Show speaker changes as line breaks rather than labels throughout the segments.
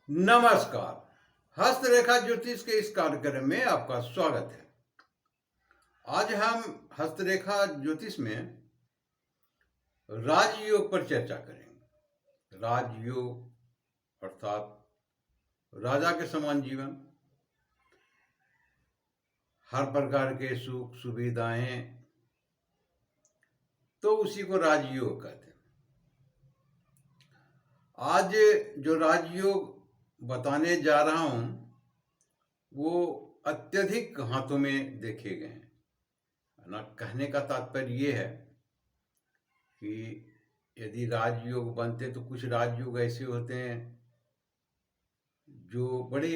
नमस्कार। हस्तरेखा ज्योतिष के इस कार्यक्रम में आपका स्वागत है। आज हम हस्तरेखा ज्योतिष में राजयोग पर चर्चा करेंगे। राजयोग अर्थात राजा के समान जीवन, हर प्रकार के सुख सुविधाएं, तो उसी को राजयोग कहते हैं। आज जो राजयोग बताने जा रहा हूं वो अत्यधिक हाथों में देखे गए हैं ना। कहने का तात्पर्य ये है कि यदि राजयोग बनते तो कुछ राजयोग ऐसे होते हैं जो बड़े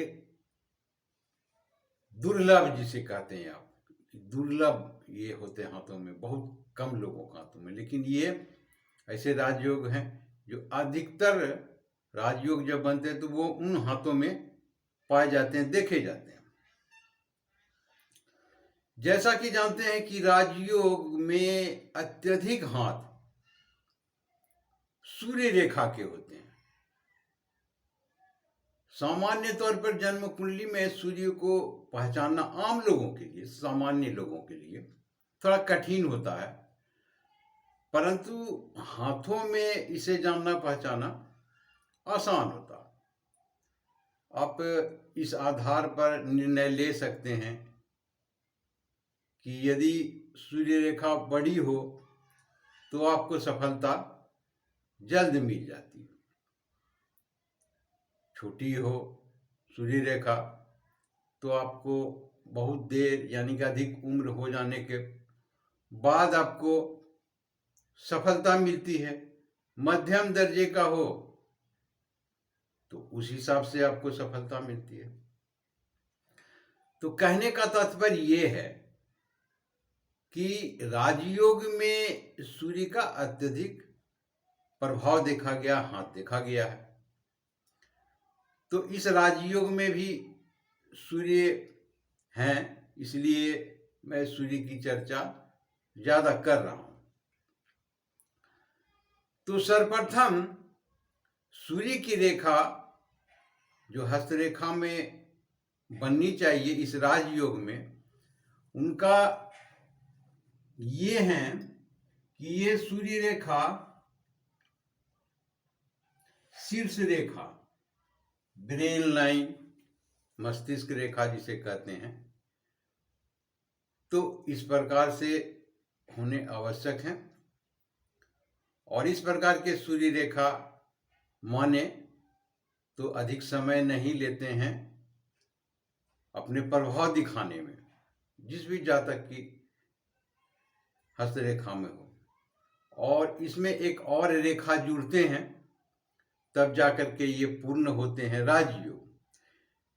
दुर्लभ, जिसे कहते हैं आप, दुर्लभ ये होते हैं हाथों में, बहुत कम लोगों के हाथों में। लेकिन ये ऐसे राजयोग हैं जो अधिकतर राजयोग जब बनते हैं तो वो उन हाथों में पाए जाते हैं, देखे जाते हैं। जैसा कि जानते हैं कि राजयोग में अत्यधिक हाथ सूर्य रेखा के होते हैं। सामान्य तौर पर जन्म कुंडली में सूर्य को पहचानना आम लोगों के लिए, सामान्य लोगों के लिए थोड़ा कठिन होता है, परंतु हाथों में इसे जानना पहचाना आसान होता है। आप इस आधार पर निर्णय ले सकते हैं कि यदि सूर्य रेखा बड़ी हो तो आपको सफलता जल्द मिल जाती है, छोटी हो सूर्य रेखा तो आपको बहुत देर यानी कि अधिक उम्र हो जाने के बाद आपको सफलता मिलती है। मध्यम दर्जे का हो तो उस हिसाब से आपको सफलता मिलती है। तो कहने का तात्पर्य ये है कि राजयोग में सूर्य का अत्यधिक प्रभाव देखा गया, हाथ देखा गया है। तो इस राजयोग में भी सूर्य हैं, इसलिए मैं सूर्य की चर्चा ज्यादा कर रहा हूं। तो सर्वप्रथम सूर्य की रेखा जो हस्तरेखा में बननी चाहिए इस राजयोग में, उनका ये है कि ये सूर्य रेखा शीर्ष रेखा, ब्रेन लाइन, मस्तिष्क रेखा जिसे कहते हैं, तो इस प्रकार से होने आवश्यक है। और इस प्रकार के सूर्य रेखा माने तो अधिक समय नहीं लेते हैं अपने प्रभाव दिखाने में, जिस भी जातक की हस्तरेखा में हो। और इसमें एक और रेखा जुड़ते हैं तब जाकर के ये पूर्ण होते हैं राजयोग।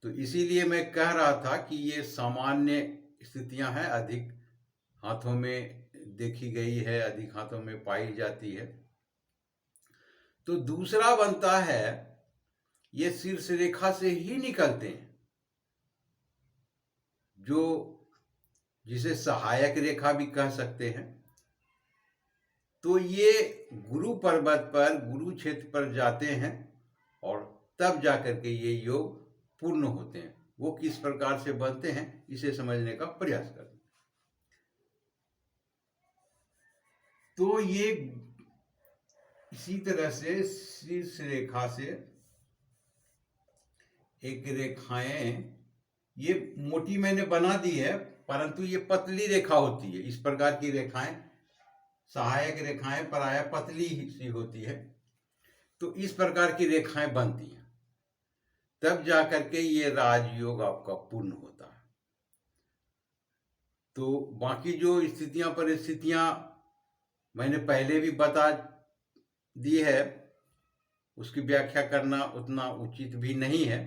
तो इसीलिए मैं कह रहा था कि ये सामान्य स्थितियां हैं, अधिक हाथों में देखी गई है, अधिक हाथों में पाई जाती है। तो दूसरा बनता है ये शीर्ष रेखा से ही निकलते हैं, जो जिसे सहायक रेखा भी कह सकते हैं। तो ये गुरु पर्वत पर, गुरु क्षेत्र पर जाते हैं और तब जाकर के ये योग पूर्ण होते हैं। वो किस प्रकार से बनते हैं इसे समझने का प्रयास करें। तो ये इसी तरह से शीर्ष रेखा से एक रेखाएं, ये मोटी मैंने बना दी है परंतु ये पतली रेखा होती है। इस प्रकार की रेखाएं, सहायक रेखाएं प्रायः पतली सी होती है। तो इस प्रकार की रेखाएं बनती हैं, तब जाकर के ये राजयोग आपका पूर्ण होता है। तो बाकी जो स्थितियां परिस्थितियां मैंने पहले भी बता दी है, उसकी व्याख्या करना उतना उचित भी नहीं है।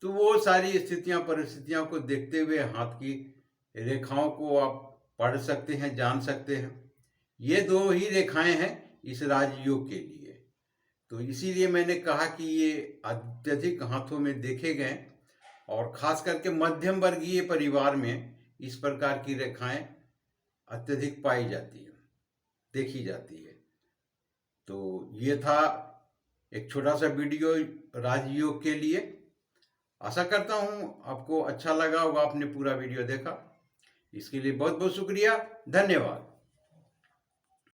तो वो सारी स्थितियां परिस्थितियों को देखते हुए हाथ की रेखाओं को आप पढ़ सकते हैं, जान सकते हैं। ये दो ही रेखाएं हैं इस राजयोग के लिए। तो इसीलिए मैंने कहा कि ये अत्यधिक हाथों में देखे गए और खास करके मध्यम वर्गीय परिवार में इस प्रकार की रेखाएं अत्यधिक पाई जाती है, देखी जाती है। तो ये था एक छोटा सा वीडियो राजयोग के लिए। आशा करता हूँ आपको अच्छा लगा होगा, आपने पूरा वीडियो देखा। इसके लिए बहुत बहुत शुक्रिया, धन्यवाद।